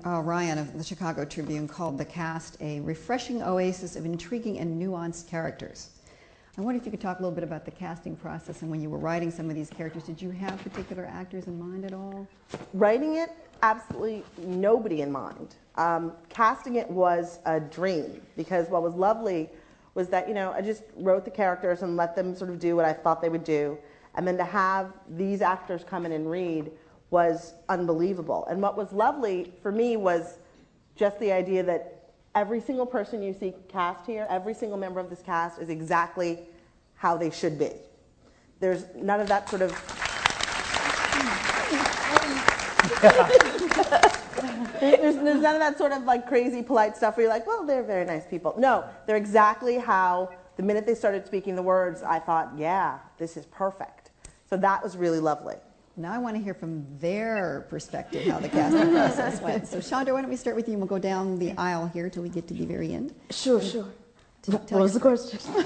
Ryan of the Chicago Tribune called the cast a refreshing oasis of intriguing and nuanced characters. I wonder if you could talk a little bit about the casting process and when you were writing some of these characters, did you have particular actors in mind at all? Writing it, absolutely nobody in mind. Casting it was a dream because what was lovely was that, I just wrote the characters and let them sort of do what I thought they would do. And then to have these actors come in and read was unbelievable. And what was lovely for me was just the idea that every single person you see cast here, every single member of this cast is exactly how they should be. There's none of that sort of... there's none of that sort of like crazy polite stuff where you're like, well, they're very nice people. No, they're exactly how, the minute they started speaking the words, I thought, yeah, this is perfect. So that was really lovely. Now I want to hear from their perspective how the casting process went. So Chandra, why don't we start with you and we'll go down the aisle here till we get to the very end. Sure. What was the question? Talk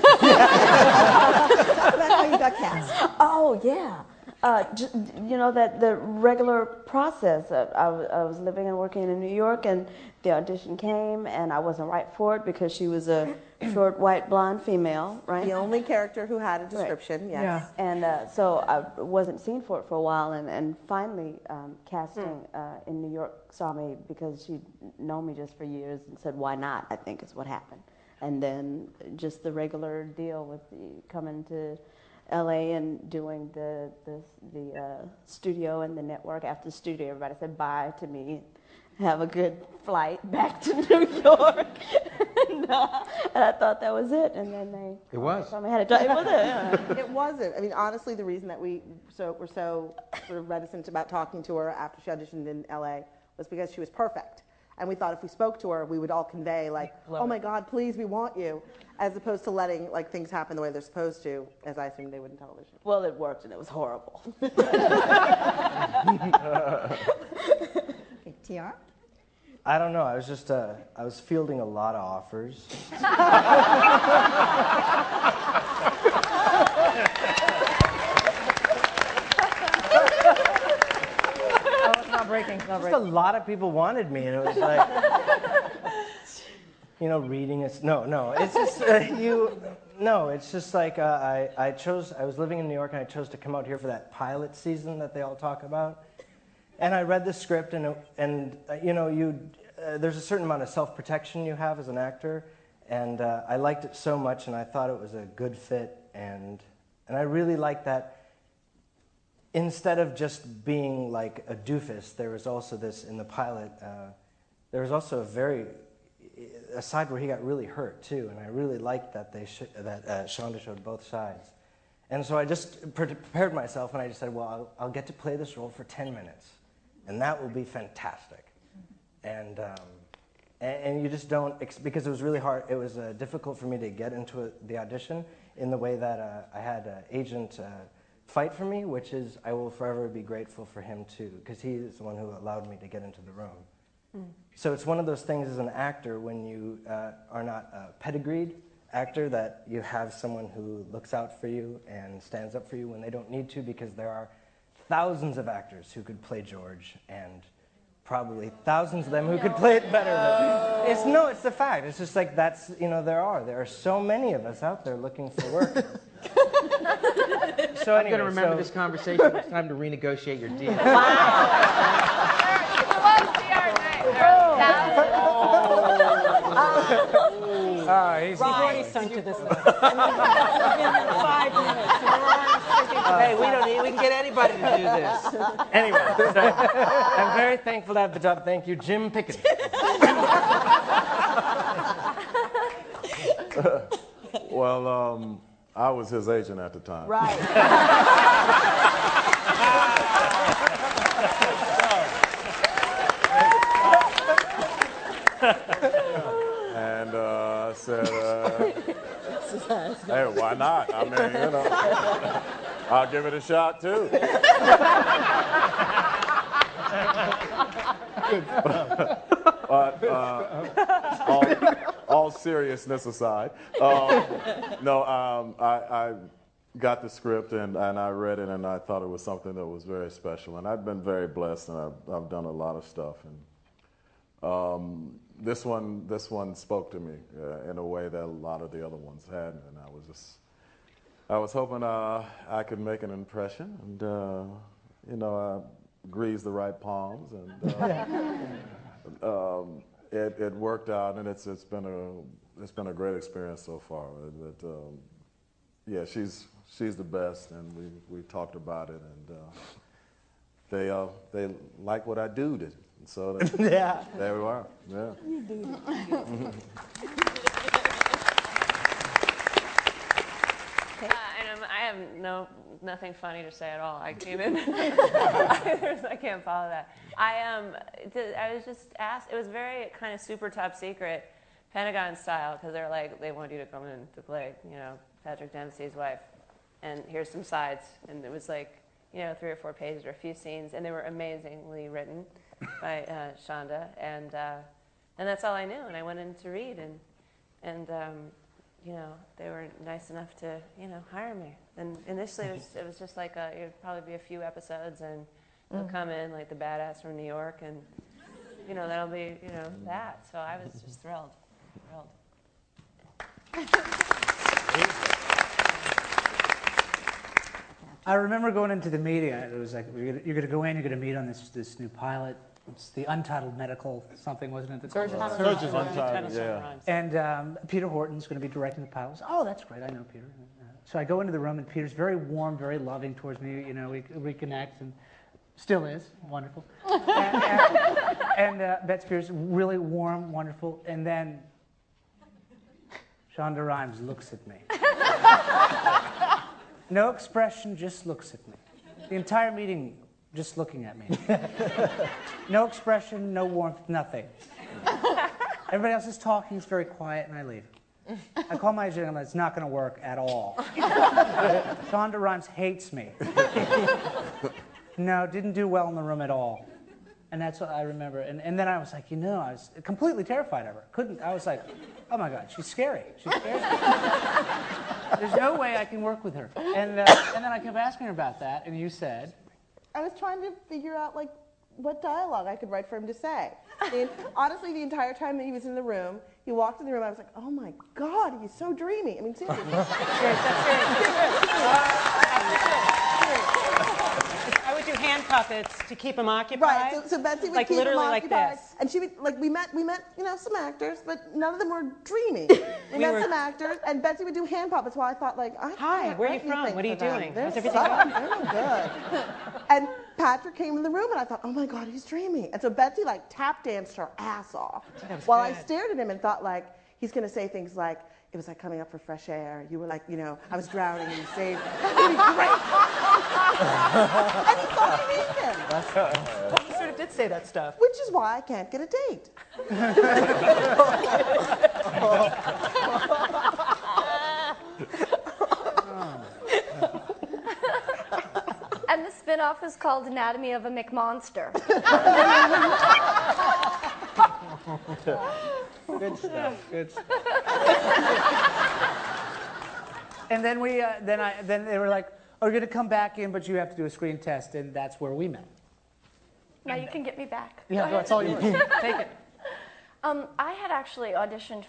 about how you got cast. Oh, yeah. That the regular process. I was living and working in New York, and the audition came, and I wasn't right for it because she was a short, white, blonde female, right? The only character who had a description, right. yes. Yeah. And so I wasn't seen for it for a while, and finally casting in New York saw me because she'd known me just for years and said, why not, I think is what happened. And then just the regular deal with coming to LA and doing the studio and the network. After the studio, everybody said bye to me. Have a good flight back to New York. and I thought that was it. And then they... It was. It was it. Yeah. It wasn't. I mean, honestly, the reason that we were so sort of reticent about talking to her after she auditioned in LA was because she was perfect. And we thought if we spoke to her, we would all convey like, oh my God, please, we want you, as opposed to letting like things happen the way they're supposed to, as I assumed they would in television. Well, it worked, and it was horrible. Okay, TR? I don't know. I was just I was fielding a lot of offers. Just a lot of people wanted me, and it was like, reading is no. It's just it's just like I was living in New York, and I chose to come out here for that pilot season that they all talk about, and I read the script, and there's a certain amount of self-protection you have as an actor, and I liked it so much, and I thought it was a good fit, and I really liked that. Instead of just being like a doofus, there was also this in the pilot. There was also a side where he got really hurt too, and I really liked that Shonda showed both sides. And so I just prepared myself, and I just said, well, I'll get to play this role for 10 minutes, and that will be fantastic. And you just don't, because it was really hard. It was difficult for me to get into the audition in the way that I had an agent. Fight for me, which is I will forever be grateful for him too, because he is the one who allowed me to get into the room. So it's one of those things as an actor when you are not a pedigreed actor that you have someone who looks out for you and stands up for you when they don't need to, because there are thousands of actors who could play George and probably thousands of them who could play it better. But it's the fact. It's just like there are so many of us out there looking for work. So anyway, I'm going to remember this conversation. It's time to renegotiate your deal. He's already sunk to this one. 5 minutes. Hey, we can get anybody to do this. Anyway, so I'm very thankful to have the job. Thank you, Jim Pickett. Well, I was his agent at the time. Right. And I said, hey, why not? I mean, I'll give it a shot too. But all seriousness aside, I got the script and I read it, and I thought it was something that was very special. And I've been very blessed, and I've done a lot of stuff. And This one spoke to me in a way that a lot of the other ones hadn't, and I was hoping I could make an impression, and grease the right palms, and it worked out, and it's been a great experience so far. Yeah, she's the best, and we talked about it, and they like what I do, and so Yeah. there we are. Yeah. I have nothing funny to say at all. I came in. I can't follow that. I was just asked. It was very kind of super top secret, Pentagon style, because they're like, they want you to come in to play, Patrick Dempsey's wife, and here's some sides, and it was like, 3 or 4 pages or a few scenes, and they were amazingly written by Shonda, and that's all I knew. And I went in to read, and they were nice enough to, hire me. And initially it was just like it'd probably be a few episodes, and they'll come in like the badass from New York, and that'll be that. So I was just thrilled. I remember going into the meeting. It was like, you're going to go in, you're going to meet on this new pilot. It's the Untitled Medical something, wasn't it? Surgeon's Untitled, yeah. And Peter Horton's going to be directing the pilot. Oh, that's great. I know Peter. So I go into the room, and Peter's very warm, very loving towards me. We reconnect, and still is wonderful. and Bette Spears, really warm, wonderful. And then Shonda Rhimes looks at me. No expression, just looks at me. The entire meeting just looking at me. No expression, no warmth, nothing. Everybody else is talking, it's very quiet, and I leave. I call my agent, it's not going to work at all. Shonda Rhimes hates me. No, didn't do well in the room at all. And that's what I remember. And then I was like, I was completely terrified of her. I was like, oh my God, she's scary. She's scary. There's no way I can work with her. And then I kept asking her about that, and you said? I was trying to figure out what dialogue I could write for him to say. And honestly, the entire time that he was in the room, he walked in the room, I was like, oh my God, he's so dreamy. I mean, seriously. I would do hand puppets to keep him occupied. Right, so Betsy would keep him literally occupied. like this. And she would, we met, some actors, but none of them were dreamy. We met some actors, and Betsy would do hand puppets while I thought, Hi, where are you from? What are you doing? How's everything going? They're no good. And Patrick came in the room, and I thought, oh my God, he's dreamy. And so Betsy tap danced her ass off while I stared at him and thought he's going to say things like, it was like coming up for fresh air. You were like, I was drowning and you saved me. It'd be great. And he thought I hated him. Well, he sort of did say that stuff. Which is why I can't get a date. And the spin-off is called Anatomy of a McMonster. Good stuff. Good stuff. And then then they were like, "Oh, you're going to come back in, but you have to do a screen test," and that's where we met. Now you can get me back. Yeah, that's all yours. Take it. I had actually auditioned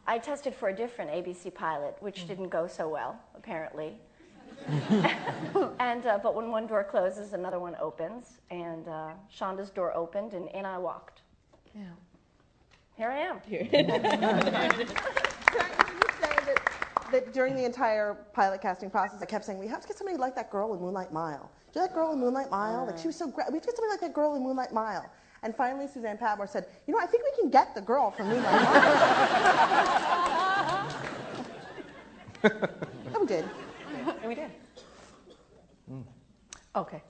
I tested for a different ABC pilot, which didn't go so well, apparently. But when one door closes, another one opens, and Shonda's door opened, and in I walked. Yeah. Here I am. Can I just say that during the entire pilot casting process, I kept saying, we have to get somebody like that girl in Moonlight Mile. Do you know that girl in Moonlight Mile? She was so great. We have to get somebody like that girl in Moonlight Mile. And finally, Suzanne Patmore said, I think we can get the girl from Moonlight Mile. And we did. And we did. Okay.